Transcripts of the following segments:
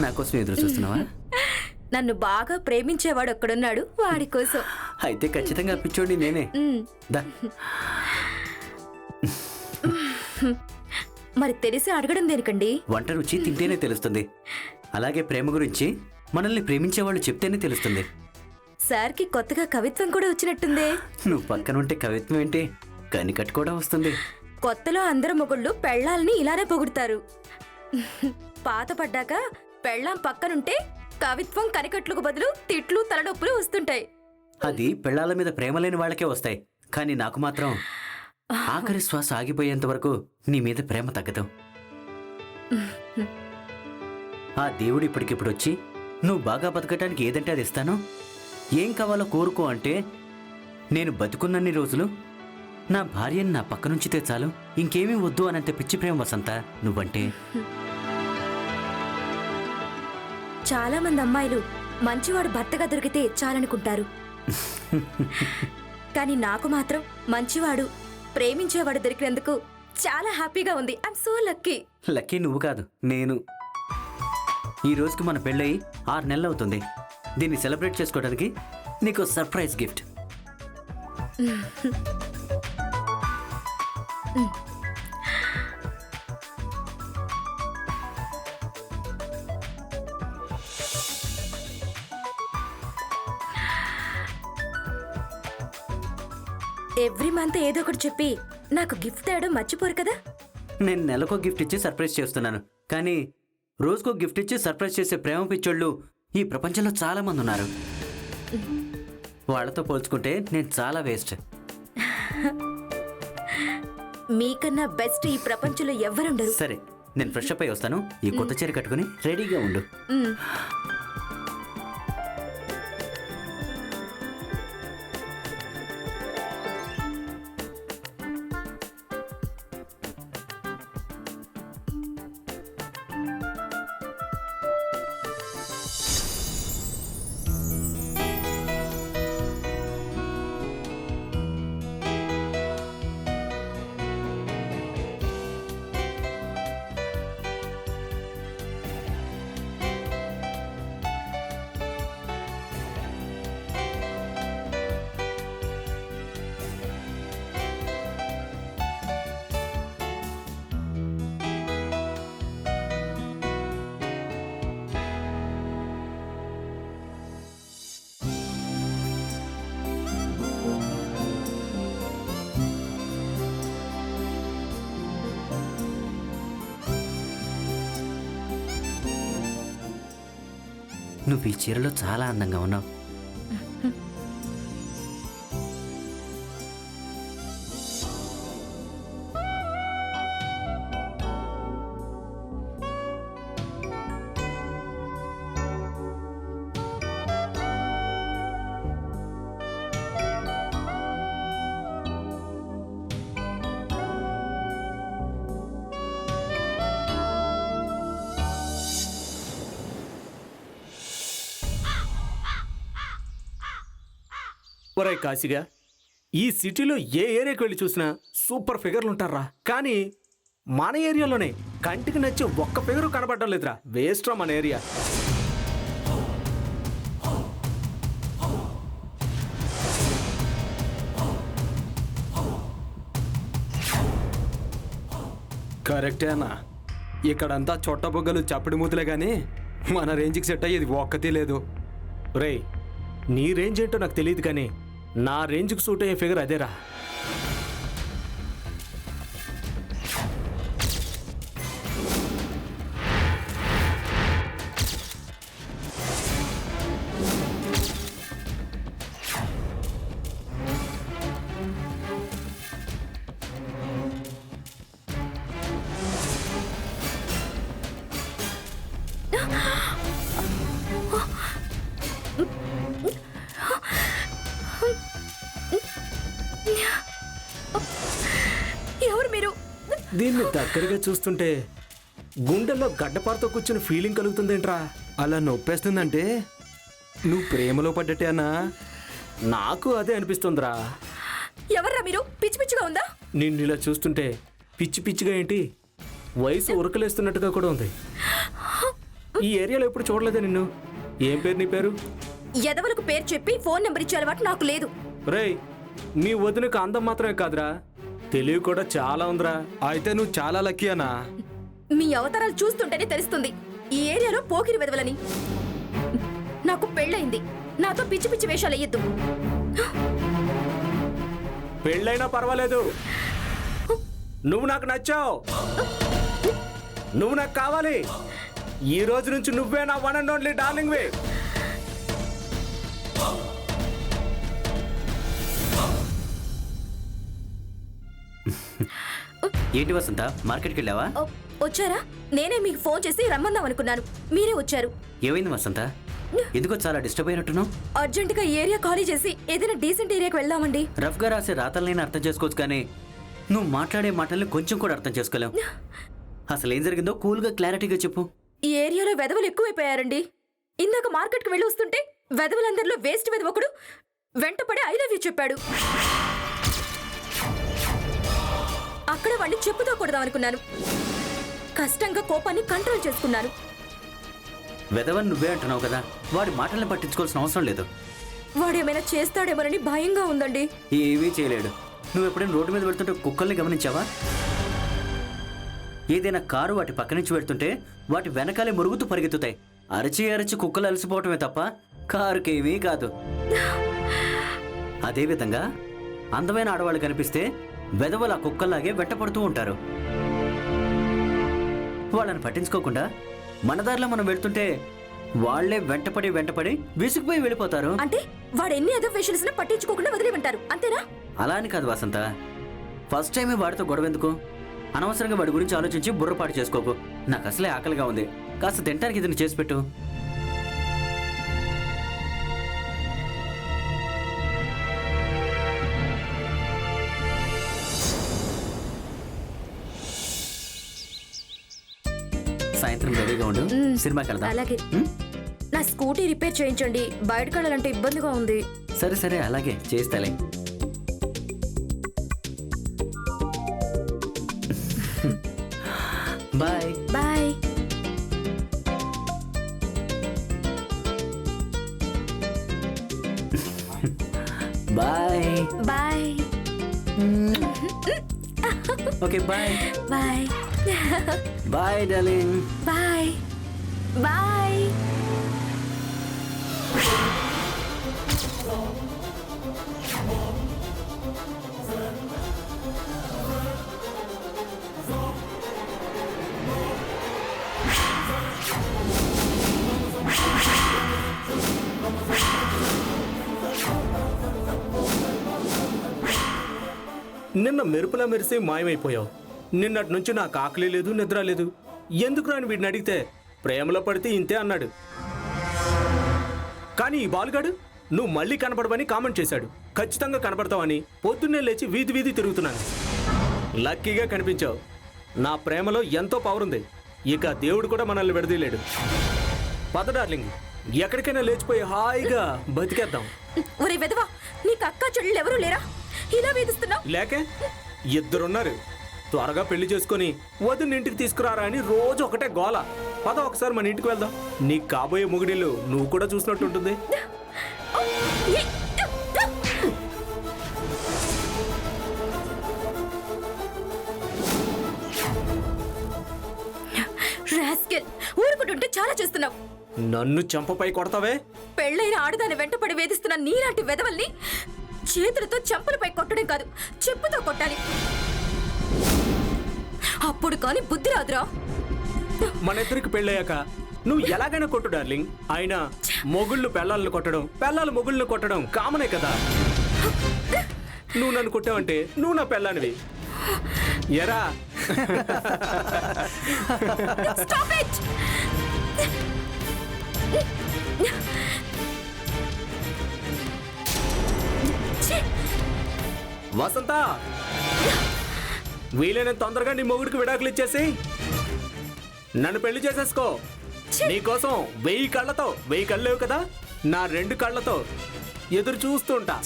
నా కోసం ఎదురు చూస్తున్నావా? నన్ను బాగా ప్రేమించేవాడు ఒక్కడున్నాడు, వాడి కోసం. అయితే ఖచ్చితంగా పిచ్చోడి నేనే. దా. మరి తెలిసి అడగడం దేనికండి? వంట రుచి తింటేనే తెలుస్తుంది. అలాగే ప్రేమ గురించి మనల్ని ప్రేమించే వాళ్ళు చెప్తేనే తెలుస్తుంది. సార్కి కొత్తగా కవిత్వం కూడా వచ్చినట్టుందే. నువ్వు పక్కనుంటే కవిత్వం ఏంటి, కనికట్టు కూడా వస్తుంది. కొత్తలో అందరు మొగుళ్ళు పెళ్ళాలని ఇలానే పొగుడతారు. పాత పడ్డాక పెళ్ళాం పక్కనుంటే కవిత్వం కనికట్లకు బదులు తిట్లు తలనొప్పులు వస్తుంటాయి. అది పెళ్ళాల మీద ప్రేమ లేని వాళ్ళకే వస్తాయి, కానీ నాకు మాత్రం ఆఖరి శ్వాస ఆగిపోయేంత వరకు నీ మీద ప్రేమ తగ్గదు. ఆ దేవుడు ఇప్పటికిప్పుడు వచ్చి నువ్వు బాగా బతకటానికి ఏదంటే అది ఇస్తాను, ఏం కావాలో కోరుకో అంటే నేను బతుకున్నన్ని రోజులు నా భార్యని నా పక్క నుంచితే చాలు, ఇంకేమీ వద్దు అనంత పిచ్చి ప్రేమ వసంత నువ్వంటే. చాలా మంది అమ్మాయిలు మంచివాడు భర్తగా దొరికితే చాలనుకుంటారు. కానీ నాకు మాత్రం మంచివాడు ప్రేమించేవాడు దొరికినందుకు చాలా హ్యాపీగా ఉంది. I'm so lucky. లక్కీ నువ్వు కాదు, నేను. ఈ రోజుకి మన పెళ్ళయి 6 నెలలు అవుతుంది. దీన్ని సెలబ్రేట్ చేసుకోవడానికి నీకు సర్ప్రైజ్ గిఫ్ట్. ఎవ్రీ మంత్ ఏదో ఒకటి చెప్పి నాకు గిఫ్ట్ తేయడం మర్చిపోరు కదా. నేను నెలకో గిఫ్ట్ ఇచ్చి సర్ప్రైజ్ చేస్తున్నాను, కానీ రోజుకో గిఫ్ట్ ఇచ్చి సర్ప్రైజ్ చేసే ప్రేమ పిచ్చోళ్ళు ఈ ప్రపంచంలో చాలా మంది ఉన్నారు. వాళ్ళతో పోల్చుకుంటే నేను చాలా వేస్ట్. మీకన్నా బెస్ట్ ఈ ప్రపంచంలో ఎవరుండరు. సరే, నేను ఫ్రెష్ అప్ అయి వస్తాను. ఈ కొత్త చీర కట్టుకుని రెడీగా ఉండు. నువ్వు ఈ చీరలో చాలా అందంగా ఉన్నావు. ఒరే కాశీగా, ఈ సిటీలో ఏ ఏరియాకి వెళ్ళి చూసినా సూపర్ ఫిగర్లు ఉంటారా, కానీ మన ఏరియాలోనే కంటికి నచ్చి ఒక్క ఫిగరు కనబడడం లేదురా. వేస్ట్ రా మన ఏరియా. కరెక్టే అన్న, ఇక్కడంతా చొట్టబొగ్గలు చప్పడి మూతులే కానీ మన రేంజ్కి సెట్ అయ్యేది ఒక్కతే లేదు. రే, నీ రేంజ్ ఏంటో నాకు తెలియదు, కానీ నా రేంజ్కి సూట్ అయ్యే ఫిగర్ అదేరా. ఎవరు మీరు? దీన్ని దగ్గరగా చూస్తుంటే గుండెల్లో గడ్డపారతో కూర్చుని ఫీలింగ్ కలుగుతుందేంట్రా? అలా నొప్పేస్తుందంటే నువ్వు ప్రేమలో పడ్డట్టే అన్నా. నాకు అదే అనిపిస్తుందిరా. ఎవర్రా మీరు? పిచ్చి పిచ్చిగా ఉందా? నిన్ను ఇలా చూస్తుంటే పిచ్చి పిచ్చిగా ఏంటి, వయసు ఉరకలేస్తున్నట్టుగా కూడా ఉంది. ఈ ఏరియాలో ఎప్పుడు చూడలేదే నిన్ను. ఏం పేరు నీ పేరు? ఎదవలకు పేరు చెప్పి ఫోన్ నెంబర్ ఇచ్చే అలవాటు నాకు లేదు. రేయ్, మీ వదినకు అందం మాత్రమే కాదురా, తెలివి కూడా చాలా ఉందిరా. అయితే నువ్వు చాలా లక్కీ అనా. మీ అవతారాలు చూస్తుంటేనే తెలుస్తుంది ఈ ఏరియాలో పోకిరి వెదవలని. నాకు పెళ్ళయింది, నాతో పిచ్చి పిచ్చి వేషాలు వేయద్దు. పెళ్ళైనా పర్వాలేదు, నువ్వు నాకు నచ్చావు, నువ్వు నాకు కావాలి. ఈ రోజు నుంచి నువ్వే నా వన్ అండ్ ఓన్లీ డార్లింగ్ వే. ఏంటి వసంత, మార్కెట్కి వెళ్ళావా? వచ్చారా? నేనే మీకు ఫోన్ చేసి రమ్మందాం అనుకున్నాను, మీరే వచ్చారు. ఏమైంది వసంత, ఎందుకో చాలా డిస్టర్బ్ అయినట్టున్నావు? అర్జెంటుగా ఏరియా ఖాళీ చేసి ఏదైనా డీసెంట్ ఏరియాకి వెళ్దామండి. రఫ్గా రాసే రాతలనైనా అర్థం చేసుకోవచ్చు, కానీ నువ్వు మాట్లాడే మాటల్ని కొంచెం కూడా అర్థం చేసుకోలేవు. అసలు ఏం జరిగిందో కూల్గా క్లారిటీగా చెప్పు. ఈ ఏరియాలో వెధవలు ఎక్కువైపోయారండి. ఇందాక మార్కెట్కి వెళ్ళి వస్తుంటే వెధవలందరిలో వేస్ట్ వెధవ ఒకడు వెంటపడి ఐ లవ్ యూ చెప్పాడు. అక్కడ వాడిని చెప్పుతో కొడదాం అనుకున్నాను. కష్టంగా కోపాన్ని కంట్రోల్ చేసుకున్నాను. వెదవని నువ్వే అంటున్నావు కదా, వాడి మాటల్ని పట్టించుకోవాల్సిన అవసరం లేదు. వాడేమైనా చేస్తాడేమోనని భయంగా ఉందండి. ఏమీ చేయలేడు. నువ్వు ఎప్పుడైనా రోడ్డు మీద వెళ్తుంటే కుక్కల్ని గమనించావా? ఏదైనా కారు వాటి పక్క నుంచి వెళ్తుంటే వాటి వెనకాలే మురుగుతూ పరిగెత్తుతాయి. అరచి అరచి కుక్కలు అలసిపోవటమే తప్ప కారుకేమీ కాదు. అదేవిధంగా అందమైన ఆడవాళ్ళు కనిపిస్తే వెదవల కుక్కల్లాగే వెంటపడుతూ ఉంటారు. వాళ్ళని పట్టించుకోకుండా మన దారిలో మనం వెళ్తుంటే వాళ్లే వెంటపడి విసుగుపోయి వెళ్ళిపోతారు. అంటే వాడు ఎన్ని అదవ వేషాలు పట్టించుకోకుండా వదిలేమంటారు, అంతేనా? అలా అని కాదు వసంత, ఫస్ట్ టైమే వాడితో గొడవ ఎందుకు? అనవసరంగా వాడి గురించి ఆలోచించి బుర్రపాటు చేసుకోకు. నాకు అసలే ఆకలిగా ఉంది, కాస్త తింటానికి ఇది చేసి పెట్టు. సాయంత్రం రెడీగా ఉండు, సినిమాకి వెళ్దాం. అలాగే. నా స్కూటీ రిపేర్ చేయించండి, బయటకు వెళ్ళాలంటే ఇబ్బందిగా ఉంది. సరే అలాగే చేస్తాలే. Bye bye. Bye bye. Okay bye. Bye. Bye darling. Bye. Bye. నిన్న మెరుపులా మెరిసి మాయమైపోయావు. నిన్నటి నుంచి నాకు ఆకలి లేదు, నిద్ర లేదు. ఎందుకు రాని వీడిని అడిగితే ప్రేమలో పడితే ఇంతే అన్నాడు. కానీ ఈ బాలుగాడు నువ్వు మళ్ళీ కనపడవని కామెంట్ చేశాడు. ఖచ్చితంగా కనపడతావని పొద్దున్నే లేచి వీధి వీధి తిరుగుతున్నాను. లక్కీగా కనిపించావు. నా ప్రేమలో ఎంతో పవర్ ఉంది. ఇక దేవుడు కూడా మనల్ని విడదీయలేడు. పద డార్లింగ్, ఎక్కడికైనా లేచిపోయి హాయిగా బతికేద్దాం. ఒరే వెధవా, నీకు అక్క చెల్లెలు ఎవరూ లేరా? ఇలా వేధిస్తున్నావు. లేకే, ఇద్దరున్నారు. త్వరగా పెళ్లి చేసుకొని వదిన ఇంటికి తీసుకురారా అని రోజు ఒకటే గోల. పద ఒకసారి మన ఇంటికి వెళ్దాం. నీకు కాబోయే మొగుడిల్లు నువ్వు కూడా చూసినట్టు ఉంటుంది. ఊరుకుంటుంటే చాలా చేస్తున్నావు. నన్ను చెంపపై కొడతావే? పెళ్ళైన ఆడదాన్ని వెంటపడి వేధిస్తున్న నీలాంటి వెధవల్ని చేతులతో చెంపలపై కొట్టడం కాదు, చెప్పుతో కొట్టాలి. అప్పుడు కానీ బుద్ధి రాదురా. మన ఇద్దరికి పెళ్ళయ్యాక నువ్వు ఎలాగైనా కొట్టు డార్లింగ్. అయినా మొగుళ్ళు పెళ్ళాలను కొట్టడం, పెళ్ళాలు మొగుళ్ళను కొట్టడం కామనే కదా. నువ్వు నన్ను కొట్టావంటే నువ్వు నా పెళ్ళానివి. ఎరా Stop it! వసంత, వీలైనంత తొందరగా నీ మొగుడికి విడాకులు ఇచ్చేసి నన్ను పెళ్లి చేసేసుకో. నీకోసం 1000 కళ్ళతో, 1000 కళ్ళు లేవు కదా, నా 2 కళ్ళతో ఎదురు చూస్తుంటా.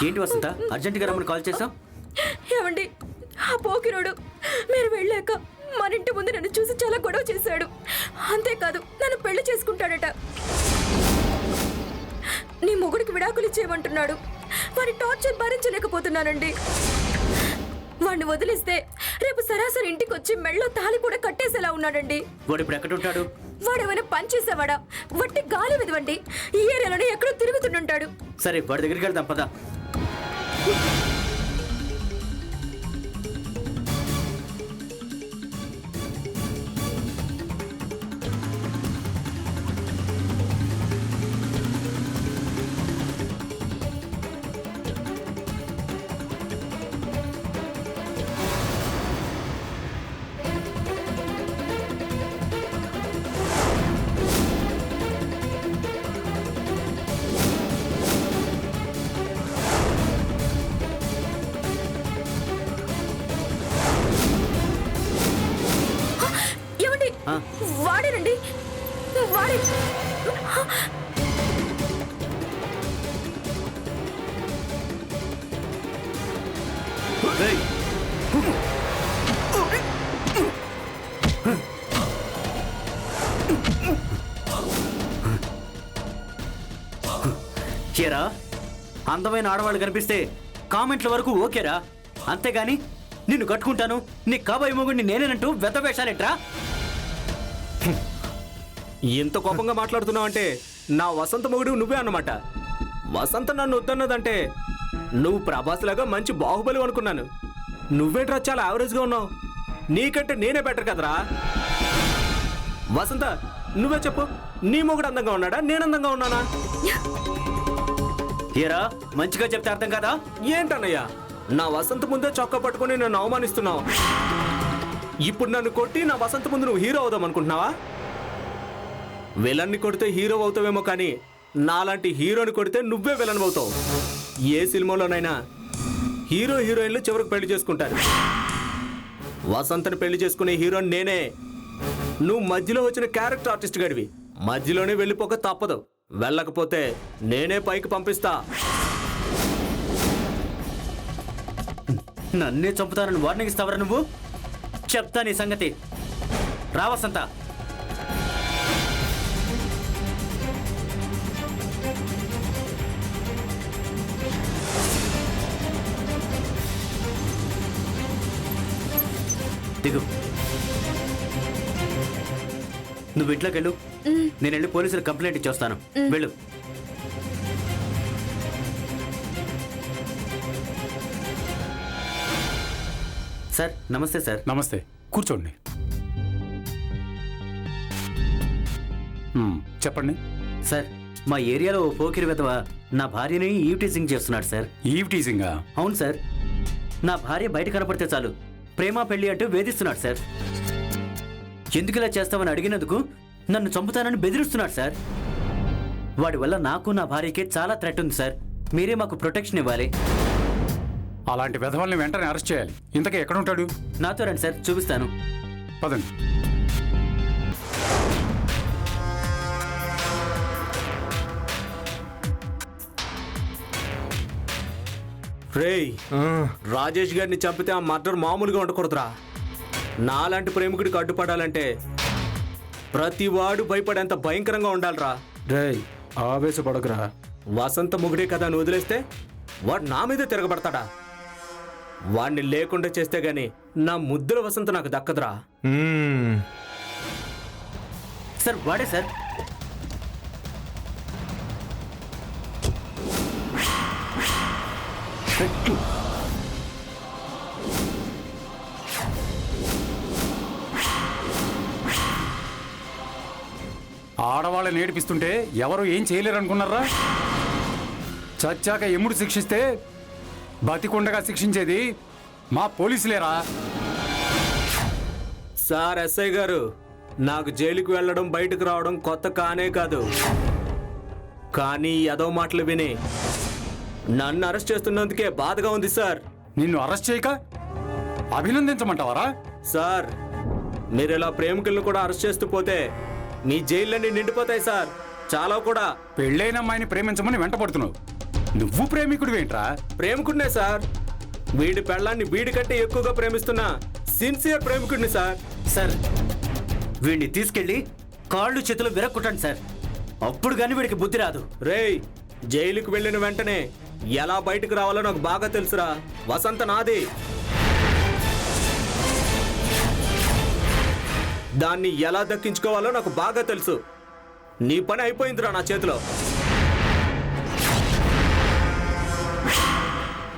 ఏంటి వసంత, అర్జెంటుగా రమ్మని కాల్ చేసావు? ఏమండి, ఆ పోకిరోడు మీరు వెళ్ళాక మన ఇంటి ముందు నన్ను చూసి చాలా గొడవ చేశాడు. అంతేకాదు నన్ను పెళ్లి చేసుకుంటాడట. నీ మొగుడికి విడాకులు ఇచ్చేయమంటున్నాడు. వాడి టార్చర్ భరించలేకపోతున్నానండి. వాడిని వదిలిస్తే రేపు సరాసరి ఇంటికి వచ్చి మెళ్ళో తాళి కూడా కట్టేసేలా ఉన్నాడండి. వాడు ఇప్పుడు ఎక్కడ ఉంటాడు? వాడేమైనా పని చేసేవాడా? వట్టి గాలి విధవండి. ఈ ఏరియాలోనే ఎక్కడో తిరుగుతుంటాడు. సరే, వాడి దగ్గరికి వెళ్దాం పదా. ఏమండి, ఆ? వాడేనండి, వాడే. ఏయ్! ఏరా, అందమైన ఆడవాళ్ళు కనిపిస్తే కామెంట్ల వరకు ఓకేరా, అంతేగాని నిన్ను కట్టుకుంటాను, నీ కాబోయే మొగుడిని నేనేనంటూ వెతవేషాలేట్రా? ఇంత కోపంగా మాట్లాడుతున్నావు అంటే నా వసంత మొగుడు నువ్వే అన్నమాట. వసంత నన్ను వద్దన్నదంటే నువ్వు ప్రభాస్ లాగా మంచి బాహుబలి అనుకున్నాను. నువ్వేంట్రా చాలా యావరేజ్గా ఉన్నావు. నీకంటే నేనే బెటర్ కదరా. వసంత, నువ్వే చెప్పు, నీ మొగుడు అందంగా ఉన్నాడా, నేను అందంగా ఉన్నానా? ఏరా, మంచిగా చెప్తే అర్థం కదా? ఏంటన్నయ్యా, నా వసంత ముందే చొక్కా పట్టుకుని నన్ను అవమానిస్తున్నావు. ఇప్పుడు నన్ను కొట్టి నా వసంత ముందు నువ్వు హీరో అవుదాం అనుకుంటున్నావా? విలన్ని కొడితే హీరో అవుతావేమో, కానీ నాలాంటి హీరోని కొడితే నువ్వే విలన్ అవుతావు. ఏ సినిమాలోనైనా హీరో హీరోయిన్లు చివరికి పెళ్లి చేసుకుంటారు. వసంతని పెళ్లి చేసుకునే హీరోని నేనే. నువ్వు మధ్యలో వచ్చిన క్యారెక్టర్ ఆర్టిస్ట్ గడివి. మధ్యలోనే వెళ్ళిపోక తప్పదు. వెళ్ళకపోతే నేనే పైకి పంపిస్తా. నన్నే చంపుతానని వార్నింగ్ ఇస్తావరా నువ్వు? చెప్తా నీ సంగతి. రా వసంత. దిగు. నువ్వు ఇంట్లోకి వెళ్ళు, నేను వెళ్ళి పోలీసులకు కంప్లైంట్ ఇచ్చొస్తాను. వెళ్ళు. సార్ నమస్తే సార్. నమస్తే, కూర్చోండి. చెప్పండి. సార్, మా ఏరియాలో ఓ పోకిరి వెధవ నా భార్యని ఈవ్ టీజింగ్ చేస్తున్నాడు సార్. ఈవ్ టీజింగా? అవును సార్. నా భార్య బయట కనపడితే చాలు ప్రేమ పెళ్లి అంటూ వేధిస్తున్నాడు సార్. ఎందుకు ఇలా చేస్తామని అడిగినందుకు నన్ను చంపుతానని బెదిరిస్తున్నాడు సార్. వాడి వల్ల నాకు నా భార్యకి చాలా థ్రెట్ ఉంది సార్. మీరే మాకు ప్రొటెక్షన్ ఇవ్వాలి. అలాంటి వెధవల్ని వెంటనే అరెస్ట్ చేయాలి. ఇంతకీ ఎక్కడ ఉంటాడు? నాతో రండి సార్, చూపిస్తాను. పదండి. రేయ్, రాజేష్ గారిని చంపితే ఆ మర్డర్ మామూలుగా ఉండకూడదురా. నాలాంటి ప్రేమికుడికి అడ్డుపడాలంటే ప్రతి వాడు భయపడేంత భయంకరంగా ఉండాలిరా. రేయ్, ఆవేశపడకురా. వసంత మొగుడే కదా అని వదిలేస్తే వాడు నా మీదే తిరగబడతాడా? వాడిని లేకుండా చేస్తే గాని నా ముద్దుల వసంత నాకు దక్కదురా. సార్ వాడే సార్. ఆడవాళ్ళని ఏడిపిస్తుంటే ఎవరు ఏం చేయలేరు అనుకున్నారా? చచ్చాక ఎముడు శిక్షిస్తే బతికుండగా శిక్షించేది మా పోలీసులేరా. సార్ ఎస్ఐ గారు, నాకు జైలుకి వెళ్ళడం బయటకు రావడం కొత్త కానే కాదు. కానీ ఏదో మాటలు విని నన్ను అరెస్ట్ చేస్తున్నందుకే బాధగా ఉంది సార్. నిన్ను అరెస్ట్ చేయక అభినందించమంటావారా? సార్, మీరు ఇలా ప్రేమికులను కూడా అరెస్ట్ చేస్తూ పోతే మీ జైళ్ళన్నీ నిండిపోతాయి సార్. చాలా కూడా. పెళ్ళైన అమ్మాయిని ప్రేమించమని వెంటపడుతున్నావు. నువ్వు ప్రేమికుడు ఏంట్రా? ప్రేమికుడినే సార్. వీడి పెళ్ళాన్ని వీడి కంటే ఎక్కువగా ప్రేమిస్తున్నా సిన్సియర్ ప్రేమికుడిని సార్. సార్ వీడిని తీసుకెళ్ళి కాళ్ళు చేతులు విరక్కొట్టండి సార్. అప్పుడు కానీ వీడికి బుద్ధి రాదు. రేయ్, జైలుకు వెళ్ళిన వెంటనే ఎలా బయటకు రావాలో నాకు బాగా తెలుసురా. వసంత నాది. దాన్ని ఎలా దక్కించుకోవాలో నాకు బాగా తెలుసు. నీ పని అయిపోయిందిరా నా చేతిలో.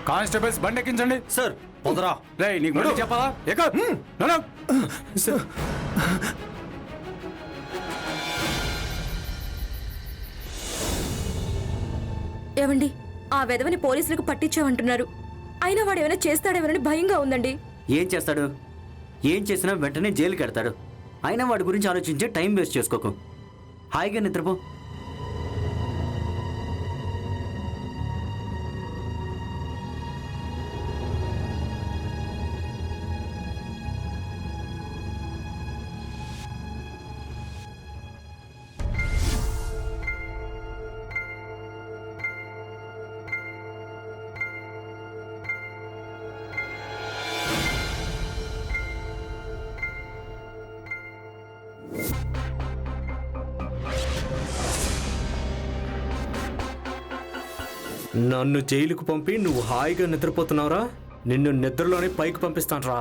కానిస్టేబుల్స్ బండి ఎక్కించండి. సార్ పొదరా. రేయ్, నీకు మళ్ళీ చెప్పాలా? ఏవండి, ఆ వెధవని పోలీసులకు పట్టించామంటున్నారు. అయినా వాడు ఏమైనా చేస్తాడేమోనని భయంగా ఉందండి. ఏం చేస్తాడు? ఏం చేసినా వెంటనే జైలుకి వెడతాడు. అయినా వాడి గురించి ఆలోచించి టైం వేస్ట్ చేసుకోకు. హాయిగా నిద్రపో. నన్ను జైలుకు పంపి నువ్వు హాయిగా నిద్రపోతున్నావురా. నిన్ను నిద్రలోనే పైకి పంపిస్తానురా.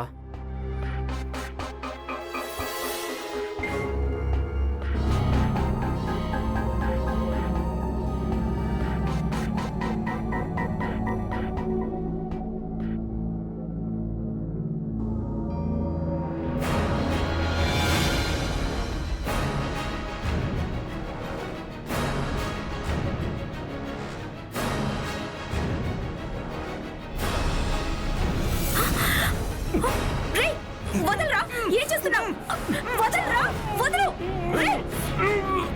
రేయ్, వదలరా! ఏం చేస్తున్నావు? వదలరా! వదలు! రేయ్!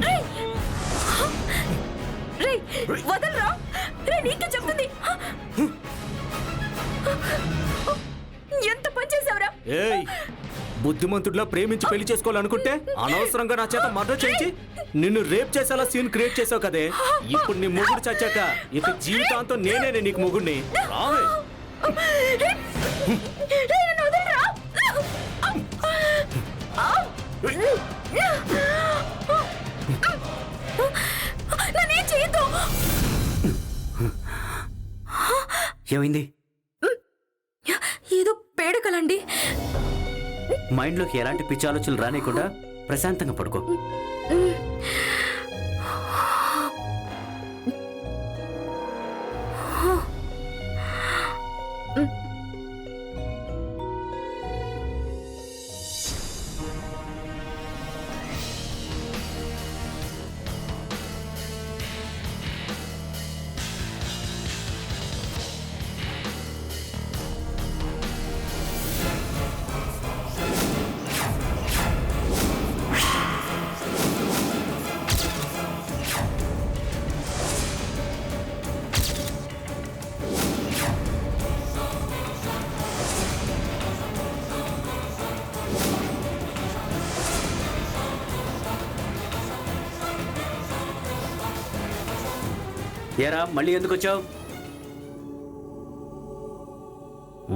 రేయ్! రేయ్, వదలరా! రేయ్, నీకే చెప్తుంది. ఎంత పని చేసావురా? ఏయ్, బుద్ధిమంతుడిలా ప్రేమించి పెళ్లి చేసుకోవాలనుకుంటే అనవసరంగా నా చేత మర్డర్ చేయించి నిన్ను రేప్ చేసేలా సీన్ క్రియేట్ చేసావు కదే. ఇప్పుడు నీ మొగుడు చచ్చాక ఇక జీవితాంతం నేనే నీకు మొగుడిని. రావే. రేయ్, నన్ను వదలరా! నన్నేం చేయొద్దు. ఏమైంది? ఏదో పేడకలండి. మైండ్లోకి ఎలాంటి పిచ్చి ఆలోచనలు రానియకుండా ప్రశాంతంగా పడుకో. ఏరా మళ్ళీ ఎందుకు వచ్చావు?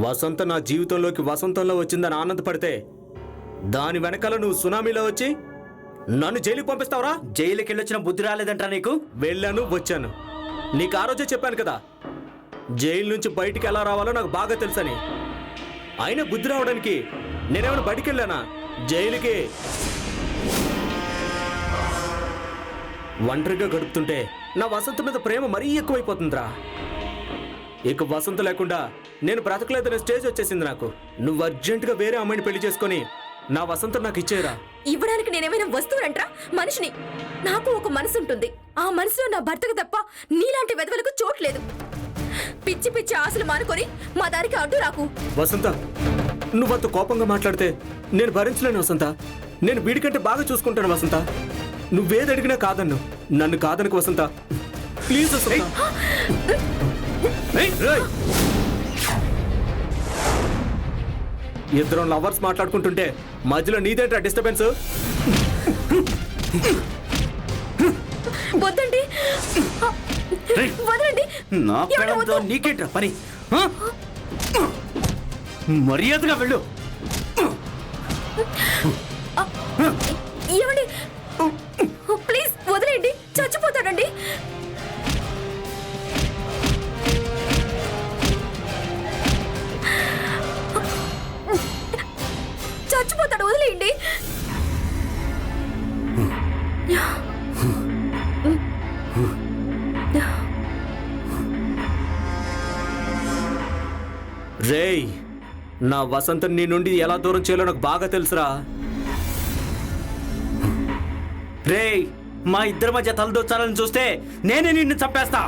వసంత నా జీవితంలోకి వసంతంలో వచ్చిందని ఆనందపడితే దాని వెనకాల నువ్వు సునామీలో వచ్చి నన్ను జైలుకి పంపిస్తావురా? జైలుకి వెళ్ళొచ్చిన బుద్ధి రాలేదంటరా నీకు? వెళ్ళాను, వచ్చాను. నీకు ఆ రోజే చెప్పాను కదా, జైలు నుంచి బయటికి ఎలా రావాలో నాకు బాగా తెలుసని. అయినా బుద్ధి రావడానికి నేనేమైనా బయటికి వెళ్ళానా? జైలుకి. ఒంటరిగా గడుపుతుంటే నా వసంత మీద ప్రేమ మరీ ఎక్కువైపోతుందిరా. ఇక వసంత లేకుండా నేను బ్రతకలేదనే స్టేజ్ వచ్చేసింది నాకు. నువ్వు అర్జెంటుగా వేరే అమ్మాయిని పెళ్లి చేసుకొని నా వసంత నాకు ఇచ్చేరా. ఇవ్వడానికి నేనేమైనా వస్తువునంట్రా? మనిషిని. నాకు ఒక మనసు ఉంటుంది. ఆ మనసులో నా భర్తకు తప్ప నీలాంటి వెధవలకు చోట్లేదు. పిచ్చి పిచ్చి ఆశలు మానుకొని మా దారికి అడ్డు రాకు. వసంత, నువ్వంత కోపంగా మాట్లాడితే నేను భరించలేను వసంత. నేను వీడికంటే బాగా చూసుకుంటాను వసంత. నువ్వేది అడిగినా కాదన్ను. నన్ను కాదనకు వసంత, ప్లీజ్ వసంత. ఇద్దరం లవర్స్ మాట్లాడుకుంటుంటే మధ్యలో నీదేంట్రా డిస్టర్బెన్స్? వద్దండి. రేయ్, వదలండి. నా ఏమండి, పెళ్ళంతో వద్దు. నీకేంట్రా పని? ఆ? మర్యాదగా వెళ్ళు. ఏమండి ప్లీజ్ వదిలేయండి, చచ్చిపోతాడండి. చచ్చిపోతాడు, వదిలేయండి. రేయ్, నా వసంతం నీ నుండి ఎలా దూరం చేయాలో నాకు బాగా తెలుసురా. రేయ్, మా ఇద్దరి మధ్య తలదొచ్చాలని చూస్తే నేనే నిన్ను చంపేస్తా.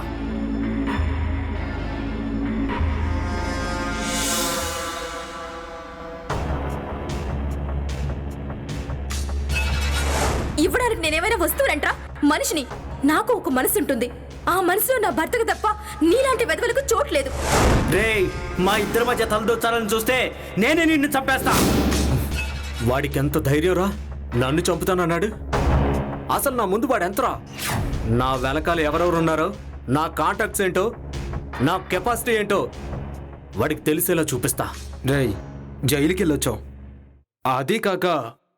ఇవ్వడానికి నేనేమైనా వస్తువులంట్రా? మనిషిని. నాకు ఒక మనసు ఉంటుంది. ఆ మనసులో నా భర్తకు తప్ప నీలాంటి వెధవలకు చోట్లేదు. రేయ్, మా ఇద్దరి మధ్య తలదొచ్చాలని చూస్తే నేనే నిన్ను చంపేస్తా. వాడికి ఎంత ధైర్యంరా నన్ను చంపుతానన్నాడు. అసలు నా ముందు వాడు ఎంతరా? నా వెనకాల ఎవరెవరు ఉన్నారో, నా కాంటాక్ట్స్ ఏంటో, నా కెపాసిటీ ఏంటో వాడికి తెలిసేలా చూపిస్తా. రేయ్, జైలుకి వెళ్ళొచ్చావు. అదీ కాక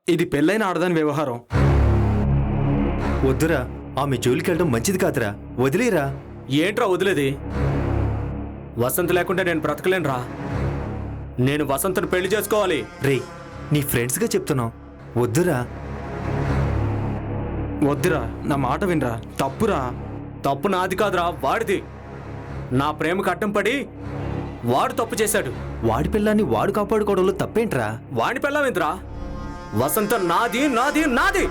ఇది పెళ్ళైన ఆడదాని వ్యవహారం. వద్దురా, ఆమె జోలికి వెళ్ళడం మంచిది కాదురా, వదిలేరా. ఏంట్రా వదిలేది? వసంత్ లేకుండా నేను బ్రతకలేనురా. నేను వసంతను పెళ్లి చేసుకోవాలి. రే, నీ ఫ్రెండ్స్గా చెప్తున్నావు, వద్దురా. వద్దురా, నా మాట వినరా. తప్పురా. తప్పు నాది కాదురా, వాడిది. నా ప్రేమకు అడ్డం పడి వాడు తప్పు చేశాడు. వాడి పిల్లాన్ని వాడు కాపాడుకోవడంలో తప్పేంట్రా? వాడి పెళ్ళామేంద్రా? వసంత నాది నాది నాది.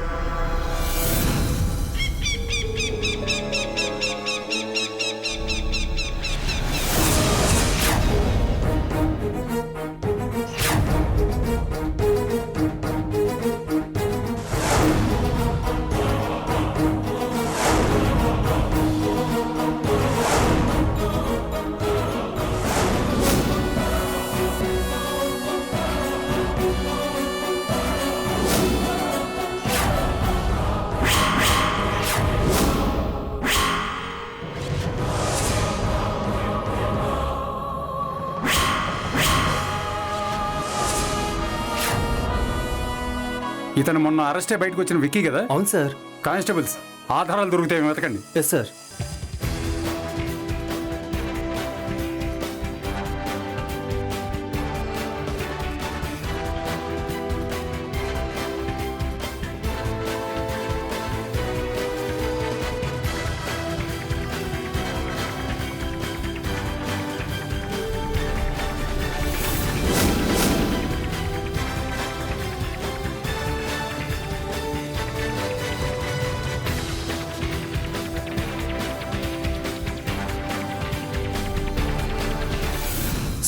ఇతను మొన్న అరెస్టే బయటకు వచ్చిన విక్కీ కదా? అవును సార్. కానిస్టేబుల్స్, ఆధారాలు దొరుకుతాయి వెతకండి. Yes sir.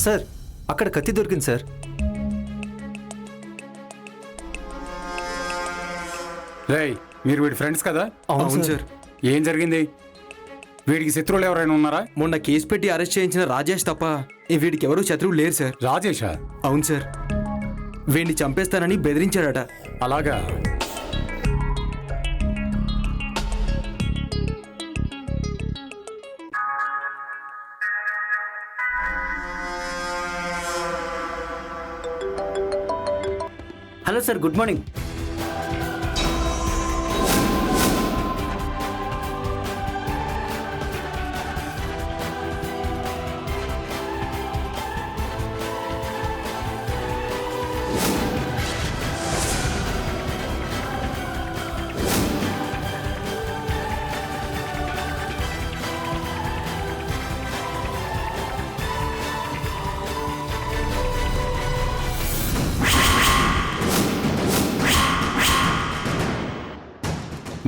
సార్, అక్కడ కత్తి దొరికింది సార్. రేయ్, మీరు వీడి ఫ్రెండ్స్ కదా? అవును సార్. ఏం జరిగింది? వీడికి శత్రువులు ఎవరైనా ఉన్నారా? మొన్న కేసు పెట్టి అరెస్ట్ చేయించిన రాజేష్ తప్ప వీడికి ఎవరూ శత్రువులు లేరు సార్. రాజేషా? అవును సార్. వీడిని చంపేస్తానని బెదిరించాడట. అలాగా? Hello sir, good morning.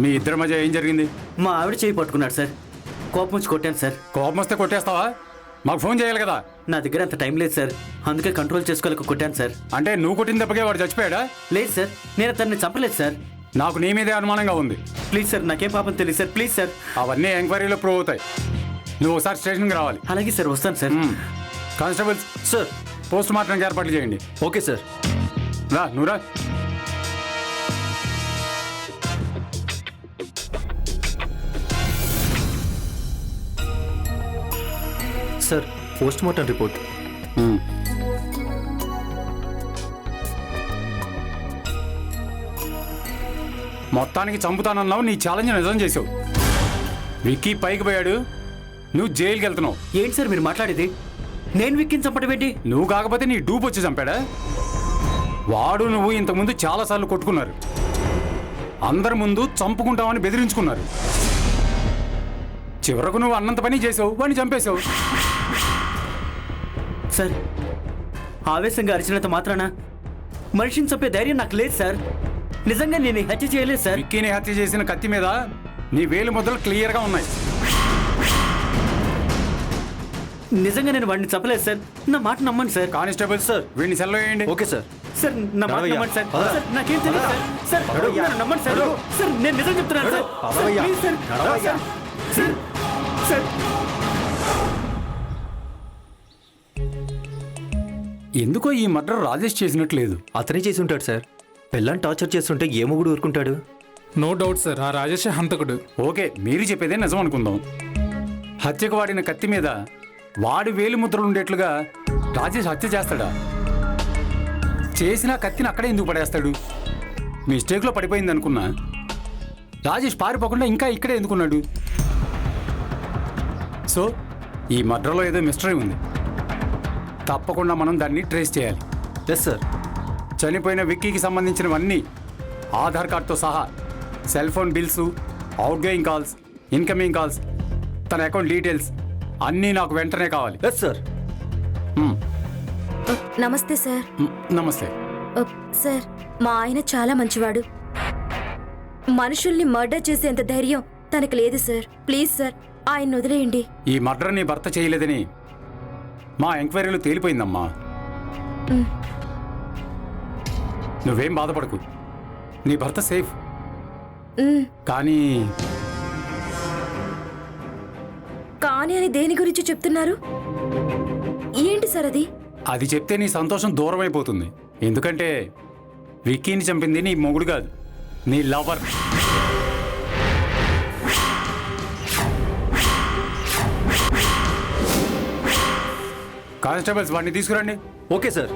మీ ఇద్దరి మధ్య ఏం జరిగింది? మా ఆవిడ చేయి పట్టుకున్నాడు సార్. కోపం వచ్చి కొట్టాను సార్. కోపం వస్తే కొట్టేస్తావా? మాకు ఫోన్ చేయాలి కదా. నా దగ్గర అంత టైం లేదు సార్, అందుకే కంట్రోల్ చేసుకోలేక కొట్టాను సార్. అంటే నువ్వు కొట్టిన దెబ్బకే వాడు చచ్చిపోయాడా? లేదు సార్, నేను అతన్ని చంపలేదు సార్. నాకు నీ మీదే అనుమానంగా ఉంది. ప్లీజ్ సార్, నాకేం పాపం తెలియదు సార్, ప్లీజ్ సార్. అవన్నీ ఎంక్వైరీలో ప్రూవ్ అవుతాయి. నువ్వు ఒకసారి స్టేషన్కి రావాలి. అలాగే సార్, వస్తాను సార్. Constables sir. పోస్ట్ మార్టంకి ఏర్పాట్లు చేయండి. Okay sir. రా, నువ్వు రా. Sir post mortem report. ఉమ్. మొత్తానికి చంపుతానన్నావు, నీ ఛాలెంజ్ నిజం చేసావు. విక్కీ పైకి పోయాడు, నువ్వు జైలుకి వెళ్తున్నావు. ఏంటి సార్ మీరు మాట్లాడేది? నేను విక్కిని చంపడం ఏంటి? నువ్వు కాకపోతే నీ డూప్ వచ్చి చంపాడా? వాడు నువ్వు ఇంతకుముందు చాలాసార్లు కొట్టుకున్నారు. అందరి ముందు చంపుకుంటామని బెదిరించుకున్నారు. చివరకు నువ్వు అన్నంత పని చేసావు, వాడిని చంపేశావు. సార్ ఆవేశంగా అరిచినంత మాత్రాన మనిషిని చంపే ధైర్యం నాకు లేదు సార్. నిజంగా నేను ఈ హత్య చేయలేదు సార్. విక్కీని హత్య చేసిన కత్తి మీద నీ వేలు ముద్రలు క్లియర్గా ఉన్నాయి. నిజంగా నేను వాడిని చంపలేదు సార్. నా మాట నమ్మండి సార్. కానిస్టేబుల్ సార్, వీడిని సెల్లో వేయండి. Okay sir. సార్ నా మాట నడవయ్యా. నమ్మండి సార్. పద. సార్ నాకేం తెలియదు సార్. సార్ నన్ను నమ్మండి సార్. సార్ నేను నిజం చెప్తున్నాను సార్. సార్ పదవయ్యా. Please sir. నడవయ్యా. సార్ సార్ ఎందుకో ఈ మర్డర్ రాజేష్ చేసినట్లేదు. అతనే చేసి ఉంటాడు సార్. పిల్లని టార్చర్ చేస్తుంటే ఏ మొగుడు ఊరుకుంటాడు? నో డౌట్ సార్, ఆ రాజేష్ హంతకుడు. ఓకే, మీరు చెప్పేదే నిజం అనుకుందాం. హత్యకు వాడిన కత్తి మీద వాడి వేలు ముద్రలు ఉండేట్లుగా రాజేష్ హత్య చేస్తాడా? చేసిన కత్తిని అక్కడే ఎందుకు పడేస్తాడు? మిస్టేక్లో పడిపోయింది అనుకున్నా. రాజేష్ పారిపోకుండా ఇంకా ఇక్కడే ఎందుకున్నాడు? సో ఈ మర్డర్లో ఏదో మిస్టరీ ఉంది. తప్పకుండా మనం దాన్ని ట్రేస్ చేయాలి. Yes sir. చనిపోయిన విక్కీకి సంబంధించినవన్నీ ఆధార్ కార్డుతో సహా, cell phone bills, outgoing calls, incoming calls, తన అకౌంట్ డీటెయిల్స్ అన్నీ నాకు వెంటనే కావాలి. Yes sir. నమస్తే సార్. నమస్తే. సార్ మా ఆయన చాలా మంచివాడు. మనుషుల్ని మర్డర్ చేసేంత ధైర్యం తనకు లేదు సార్. ప్లీజ్ సార్ ఆయన వదిలేయండి. ఈ మర్డర్ నీ భర్త చేయలేదని మా ఎంక్వైరీలో తేలిపోయిందమ్మా. నువ్వేం బాధపడకు, నీ భర్త సేఫ్. కానీ కానీ అని దేని గురించి చెప్తున్నారు? ఏంటి సార్ అది? అది చెప్తే నీ సంతోషం దూరం అయిపోతుంది. ఎందుకంటే విక్కీని చంపింది నీ మొగుడు కాదు, నీ లవర్. కానిస్టేబుల్స్ వాడిని తీసుకురండి. Okay sir.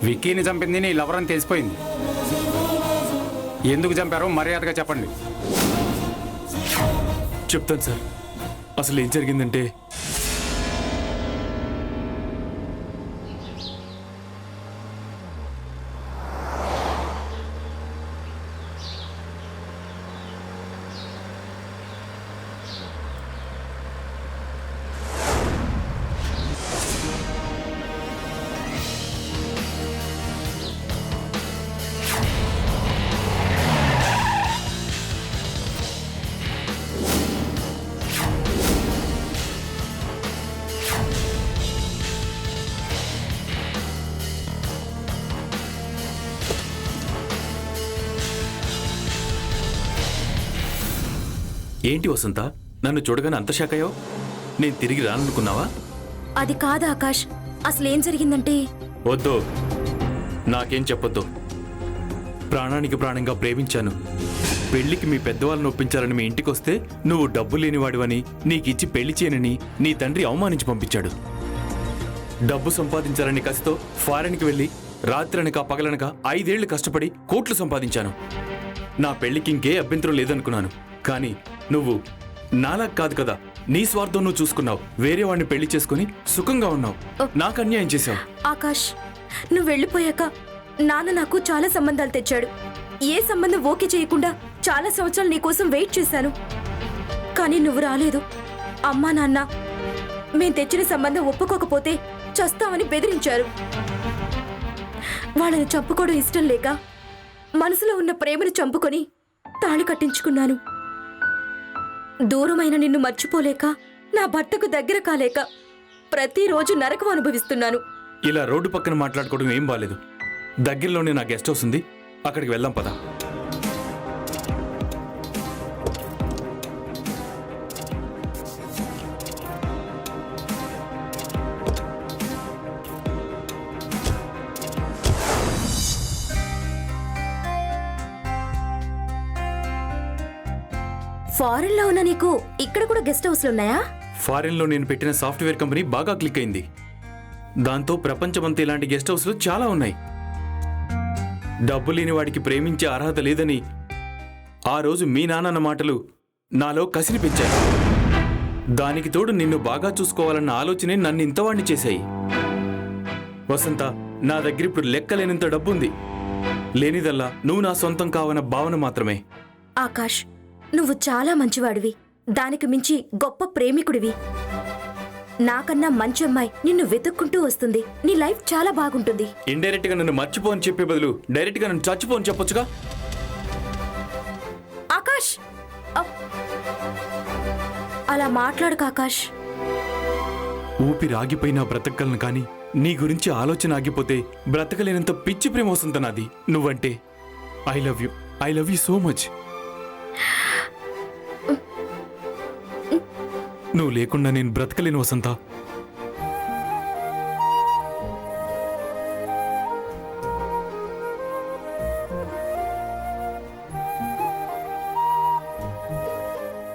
విక్కీని చంపింది నీ లవర్ అని తెలిసిపోయింది. ఎందుకు చంపారో మర్యాదగా చెప్పండి. చెప్తాను సార్. అసలు ఏం జరిగిందంటే ఏంటి వసంత, నన్ను చూడగానే అంత షాక్ అయ్యావు? నేను తిరిగి రాననుకున్నావా? అది కాదు ఆకాష్, అసలేం జరిగిందంటే వద్దు, నాకేం చెప్పొద్దు. ప్రాణానికి ప్రాణంగా ప్రేమించాను. పెళ్లికి మీ పెద్దవాళ్ళని ఒప్పించాలని మీ ఇంటికి వస్తే నువ్వు డబ్బు లేనివాడివని, నీకిచ్చి పెళ్లి చేయనని నీ తండ్రి అవమానించి పంపించాడు. డబ్బు సంపాదించాలని కసితో ఫారెన్కి వెళ్ళి రాత్రనక పగలనక 5 ఏళ్లు కష్టపడి కోట్లు సంపాదించాను. నా పెళ్లికి ఇంకే అభ్యంతరం లేదనుకున్నాను. కానీ నువ్వు నాలా కాదు కదా, నీ స్వార్థం నువ్వు చూసుకున్నావు. వేరే వాడిని పెళ్లి చేసుకుని సుఖంగా ఉన్నావు. నాకు అన్యాయం చేశావు. ఆకాష్, నువ్వు వెళ్ళిపోయాక నాన్న నాకు చాలా సంబంధాలు తెచ్చాడు. ఏ సంబంధం ఓకే చేయకుండా చాలా సంవత్సరాలు నీకోసం వెయిట్ చేశాను. కానీ నువ్వు రాలేదు. అమ్మా నాన్న మేం తెచ్చిన సంబంధం ఒప్పుకోకపోతే చస్తామని బెదిరించారు. వాళ్ళని చంపుకోవడం ఇష్టం లేక మనసులో ఉన్న ప్రేమను చంపుకొని తాళి కట్టించుకున్నాను. దూరమైన నిన్ను మర్చిపోలేక, నా భర్తకు దగ్గర కాలేక ప్రతిరోజు నరకం అనుభవిస్తున్నాను. ఇలా రోడ్డు పక్కన మాట్లాడుకోవడం ఏం బాలేదు. దగ్గరలోనే నా గెస్ట్ హౌస్ ఉంది, అక్కడికి వెళ్దాం పద. ఫారెన్ లో ఉన్న నీకు ఇక్కడ కూడా గెస్ట్ హౌస్లు ఉన్నాయా? ఫారెన్లో నేను పెట్టిన సాఫ్ట్వేర్ కంపెనీ బాగా క్లిక్ అయింది. దాంతో ప్రపంచమంతా ఇలాంటి గెస్ట్ హౌస్లు చాలా ఉన్నాయి. డబ్బు లేని వాడికి ప్రేమించే అర్హత లేదని ఆ రోజు మీ నాన్న మాటలు నాలో కసిని పెంచాయి. దానికి తోడు నిన్ను బాగా చూసుకోవాలన్న ఆలోచనే నన్ను ఇంతవాణ్ణి చేశాయి. వసంత, నా దగ్గర ఇప్పుడు లెక్కలేనంత డబ్బుంది. లేనిదల్లా నువ్వు నా సొంతం కావన్న భావన మాత్రమే. ఆకాష్, నువ్వు చాలా మంచివాడివి, దానికి మించి గొప్ప ప్రేమికుడివి. నాకన్నా మంచి అమ్మాయి నిన్ను వెతుక్కుంటూ వస్తుంది. నీ లైఫ్ చాలా బాగుంటుంది. ఇండైరెక్ట్ గా నన్ను మర్చిపో అని చెప్పే బదులు డైరెక్ట్ గా నన్ను చచ్చిపో అని చెప్పొచ్చుగా. ఆకాష్, అలా మాట్లాడకు ఆకాష్. ఊపిరి ఆగిపోయినా బ్రతకగలను కానీ నీ గురించి ఆలోచన ఆగిపోతే బ్రతకలేనంత పిచ్చి ప్రేమ వస్తుంది నాది నువ్వంటే. I love you so much. నువ్వు లేకుండా నేను బ్రతకలేను వసంత.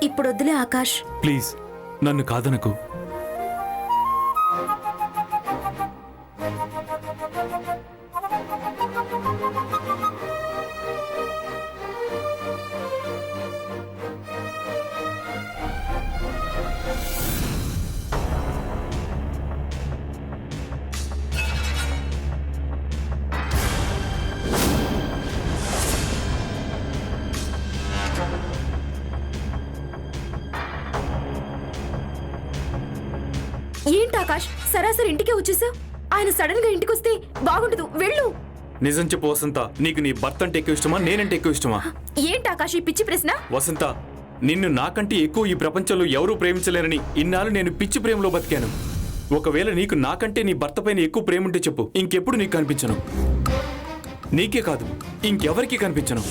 ఇప్పుడు వద్దులే ఆకాష్. ప్లీజ్ నన్ను కాదనకు. ఏంటి ఆకాష్, సరాసరి ఇంటికే వచ్చేసావు? ఆయన సడన్ గా ఇంటికి వస్తే బాగుండదు, వెళ్ళు. నిజం చెప్పు వసంత, నీకు నీ భర్త అంటే ఎక్కువ ఇష్టమా నేనంటే ఎక్కువ ఇష్టమా? ఏంటి ఆకాష్ ఈ పిచ్చి ప్రశ్న? వసంత, నిన్ను నాకంటే ఎక్కువ ఈ ప్రపంచంలో ఎవరూ ప్రేమించలేరని ఇన్నాళ్ళు నేను పిచ్చి ప్రేమలో బతికాను. ఒకవేళ నీకు నాకంటే నీ భర్త పైన ఎక్కువ ప్రేమ ఉంటే చెప్పు, ఇంకెప్పుడు నీకు కనిపించను. నీకే కాదు ఇంకెవరికి కనిపించను.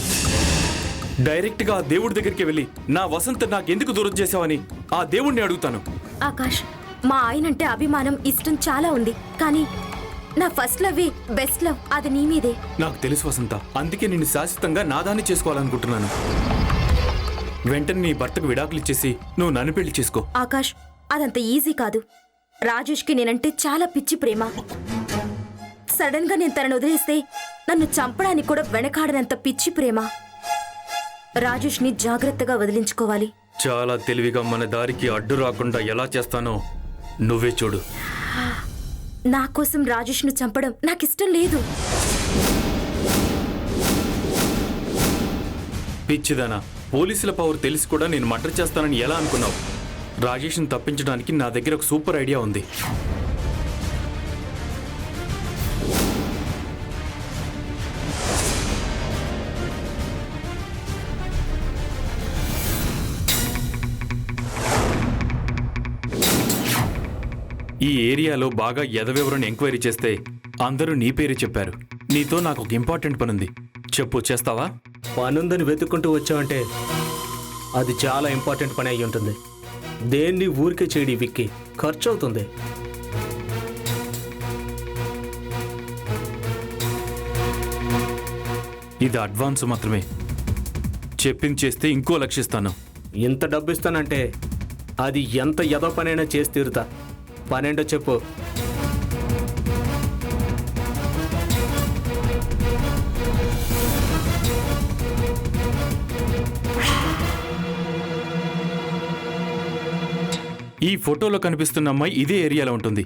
డైరెక్ట్ గా ఆ దేవుడి దగ్గరికి వెళ్ళి నా వసంత నాకెందుకు దూరం చేసావని ఆ దేవుణ్ణి అడుగుతాను. ఆకాష్, మా ఆయనంటే అభిమానం, ఇష్టం చాలా ఉంది, కానీ నా ఫస్ట్ లవ్, బెస్ట్ లవ్ అది నీ మీదే. నాకు తెలుసు వసంత, అందుకే నిన్ను శాశ్వతంగా నాదాన్ని చేసుకోవాలనుకుంటున్నాను. వెంటనే నీ భర్తకు విడాకులు ఇచ్చేసి నువ్వు నన్ను పెళ్లి చేసుకో. ఆకాష్, అదంత ఈజీ కాదు. రాజేష్కి నేనంటే చాలా పిచ్చి ప్రేమ. సడన్ గా నేను తనను వదిలేస్తే నన్ను చంపడానికి కూడా వెనకాడనంత పిచ్చి ప్రేమ. రాజేష్ని జాగ్రత్తగా వదిలించుకోవాలి. చాలా తెలివిగా మన దారికి అడ్డు రాకుండా ఎలా చేస్తానో నువ్వే చూడు. నా కోసం రాజేష్ను చంపడం నాకిష్టం లేదు. పిచ్చిదానా, పోలీసుల పవర్ తెలిసి కూడా నేను మర్డర్ చేస్తానని ఎలా అనుకున్నావు? రాజేష్ని తప్పించడానికి నా దగ్గర ఒక సూపర్ ఐడియా ఉంది. ఈ ఏరియాలో బాగా ఎదవెవరని ఎంక్వైరీ చేస్తే అందరూ నీ పేరే చెప్పారు. నీతో నాకు ఒక ఇంపార్టెంట్ పని ఉంది, చెప్పు, చేస్తావా? పనుందని వెతుక్కుంటూ వచ్చావంటే అది చాలా ఇంపార్టెంట్ పని అయి ఉంటుంది. దేన్ని ఊరికే చేయడి విక్కి, ఖర్చు అవుతుంది. ఇది అడ్వాన్స్ మాత్రమే, చెప్పింది చేస్తే ఇంకో లక్షిస్తాను. ఇంత డబ్బు ఇస్తానంటే అది ఎంత ఎదో పనైనా చేసి తీరుతా. పనేంటో చెప్పు. ఈ ఫోటోలో కనిపిస్తున్న అమ్మాయి ఇదే ఏరియాలో ఉంటుంది.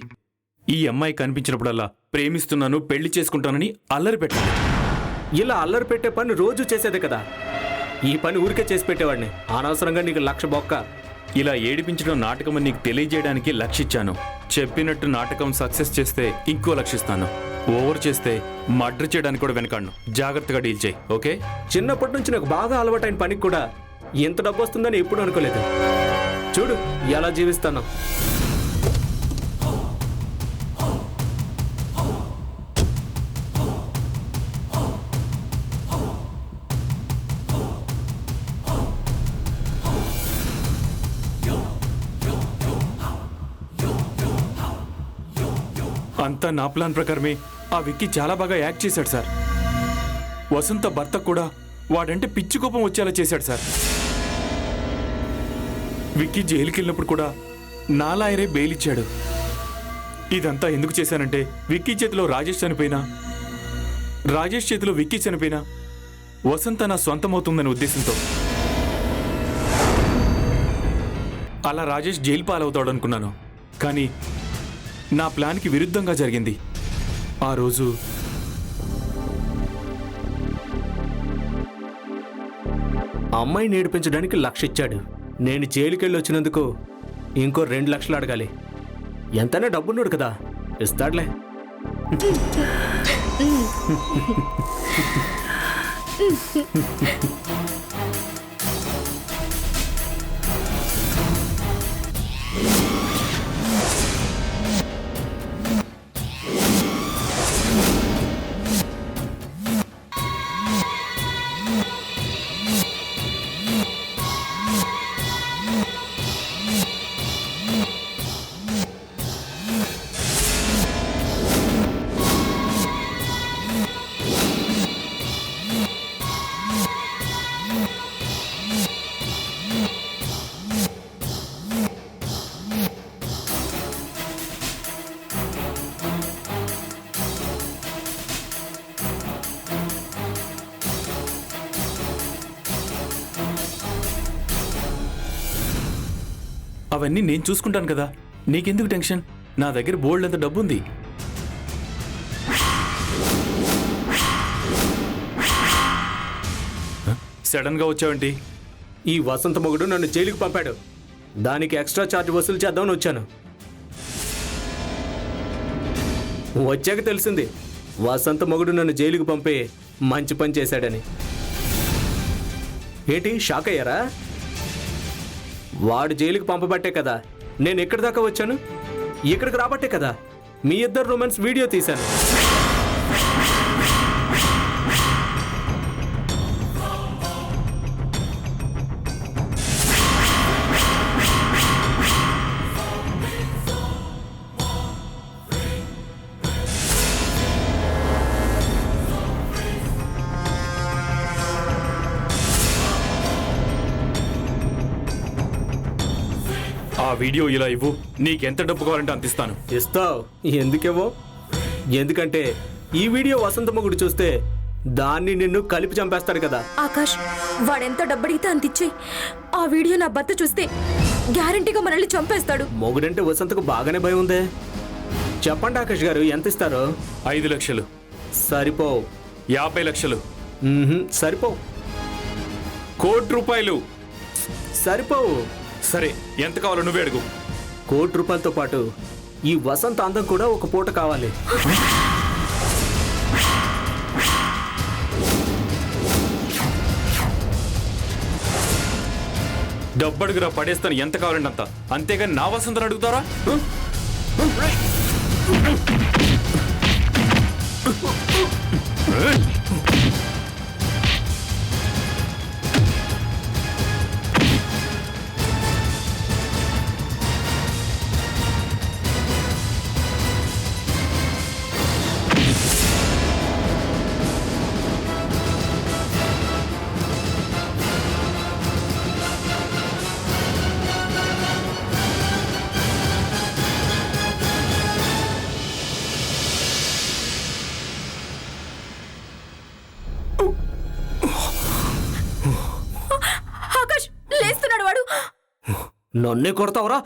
ఈ అమ్మాయి కనిపించినప్పుడల్లా ప్రేమిస్తున్నాను, పెళ్లి చేసుకుంటానని అల్లరి పెట్టాలి. ఇలా అల్లరి పెట్టే పని రోజు చేసేదే కదా. ఈ పని ఊరికే చేసి పెట్టేవాడిని. అనవసరంగా నీకు లక్ష బొక్క. ఇలా ఏడిపించడం నాటకమని నీకు తెలియజేయడానికి లక్షిచ్చాను. చెప్పినట్టు నాటకం సక్సెస్ చేస్తే ఇంకో లక్షిస్తాను. ఓవర్ చేస్తే మర్డర్ చేయడానికి కూడా వెనకాడను. జాగ్రత్తగా డీల్ చేయి, ఓకే? చిన్నప్పటి నుంచి నాకు బాగా అలవాటైన పనికి కూడా ఇంత డబ్బు వస్తుందని ఎప్పుడు అనుకోలేదు. చూడు ఎలా జీవిస్తాను. అంతా నా ప్లాన్ ప్రకారమే ఆ విక్కీ చాలా బాగా యాక్ట్ చేశాడు సార్. వసంత భర్త కూడా వాడంటే పిచ్చి కోపం వచ్చేలా చేశాడు సార్. విక్కీ జైలుకి వెళ్ళినప్పుడు కూడా నా లాయరే బెయిల్ ఇచ్చాడు. ఇదంతా ఎందుకు చేశానంటే విక్కీ చేతిలో రాజేష్ చనిపోయినా, రాజేష్ చేతిలో విక్కీ చనిపోయినా వసంత నా సొంతమవుతుందనే ఉద్దేశంతో. అలా రాజేష్ జైలు పాలవుతాడు అనుకున్నాను, కానీ నా ప్లాన్కి విరుద్ధంగా జరిగింది. ఆ రోజు అమ్మాయిని ఏడిపించడానికి 1,00,000 ఇచ్చాడు. నేను జైలుకెళ్ళి వచ్చినందుకు ఇంకో 2 లక్షలు అడగాలి. ఎంతైనా డబ్బున్నాడు కదా, ఇస్తాడులే. అవన్నీ నేను చూసుకుంటాను కదా, నీకెందుకు టెన్షన్? నా దగ్గర బోల్డ్ అంత డబ్బు ఉంది. సడన్ గా వచ్చావంటి? ఈ వసంత మొగుడు నన్ను జైలుకి పంపాడు. దానికి ఎక్స్ట్రా ఛార్జ్ వసూలు చేద్దామని వచ్చాను. వచ్చాక తెలిసింది వసంత మొగుడు నన్ను జైలుకి పంపి మంచి పని చేశాడని. ఏంటి షాక్ అయ్యారా? వాడు జైలుకి పంపబట్టే కదా నేను ఎక్కడి దాకా వచ్చాను. ఇక్కడికి రాబట్టే కదా మీ ఇద్దరు రొమాన్స్ వీడియో తీశాను. ఆ వీడియో ఇలా ఇవ్వు, నీకెంత డబ్బు కావాలంటే అంత ఇస్తాను. ఇస్తావు? ఎందుకేవో? ఎందుకంటే ఈ వీడియో వసంత మొగుడు చూస్తే దాన్ని నిన్ను కలిపి చంపేస్తాడు కదా. ఆకాష్, వాడెంత డబ్బడిగితే అంత ఇచ్చేయి. ఆ వీడియో నా భర్త చూస్తే గ్యారంటీగా మనల్ని చంపేస్తాడు. మొగుడంటే వసంతకు బాగానే భయం ఉందే. చెప్పండి ఆకాష్ గారు, ఎంత ఇస్తారో? 5 లక్షలు. సరిపోవు. 50 లక్షలు. సరిపోవు. 1,00,00,000 రూపాయలు. సరిపోవు. సరే, ఎంత కావాలో నువ్వే అడుగు. 1,00,00,000 రూపాయలతో పాటు ఈ వసంత అందం కూడా ఒక పూట కావాలి. డబ్బడుగురా, పడేస్తాను. ఎంత కావాలంటే అంత. అంతేగాని నా వసంతను అడుగుతారా? ఆకాష్, లేస్తున్నాడు వాడు. నన్నే కొడతావరా?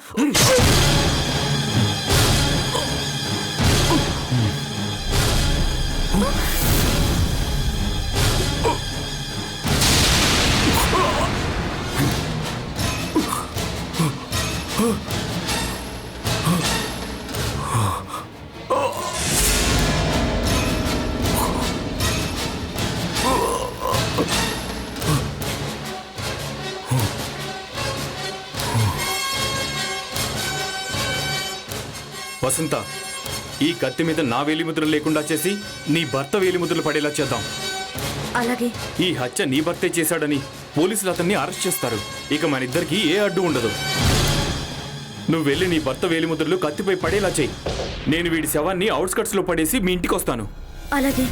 వసంత, ఈ కత్తి మీద నా వేలిముద్రలు లేకుండా చేసి నీ భర్త వేలిముద్రలు పడేలా చేద్దాం. అలాగే. ఈ హత్య నీ భర్తే చేశాడని పోలీసులు అతన్ని అరెస్ట్ చేస్తారు. ఇక మన ఇద్దరికి ఏ అడ్డు ఉండదు. నువ్వు వెళ్ళి నీ భర్త వేలిముద్రలు కత్తిపై పడేలా చెయ్యి. నేను వీడి శవాన్ని అవుట్స్కట్స్లో పడేసి మీ ఇంటికి వస్తాను. అలాగే.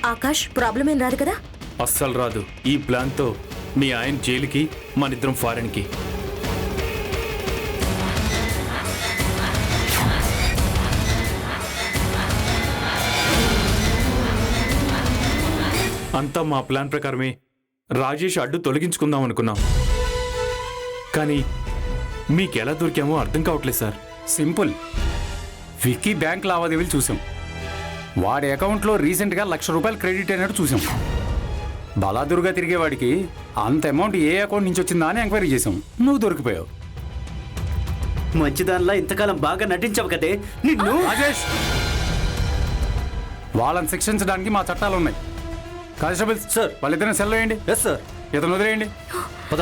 ఆకాష్, ప్రాబ్లం ఏం రాదు కదా? అస్సలు రాదు. ఈ ప్లాన్తో మీ ఆయన జైలుకి, మనిద్దరం ఫారెన్కి. అంతా మా ప్లాన్ ప్రకారమే. రాజేష్ అడ్డు తొలగించుకుందాం అనుకున్నాం, కానీ మీకెలా దొరికామో అర్థం కావట్లేదు సార్. సింపుల్. విక్కీ బ్యాంక్ లావాదేవీలు చూసాం. వాడి అకౌంట్లో రీసెంట్గా ₹1,00,000 క్రెడిట్ అయినట్టు చూసాం. బలాదురుగా తిరిగేవాడికి అంత అమౌంట్ ఏ అకౌంట్ నుంచి వచ్చిందా అని ఎంక్వైరీ చేసాం. నువ్వు దొరికిపోయావు. మంచిదానిలా ఇంతకాలం బాగా నటించావు కదే నిన్ను. రాజేష్, వాళ్ళని శిక్షించడానికి మా చట్టాలు ఉన్నాయి. Constable sir. వాళ్ళిద్దరిని సెల్ వేయండి. Yes sir. ఇతను వదిలేయండి. పద.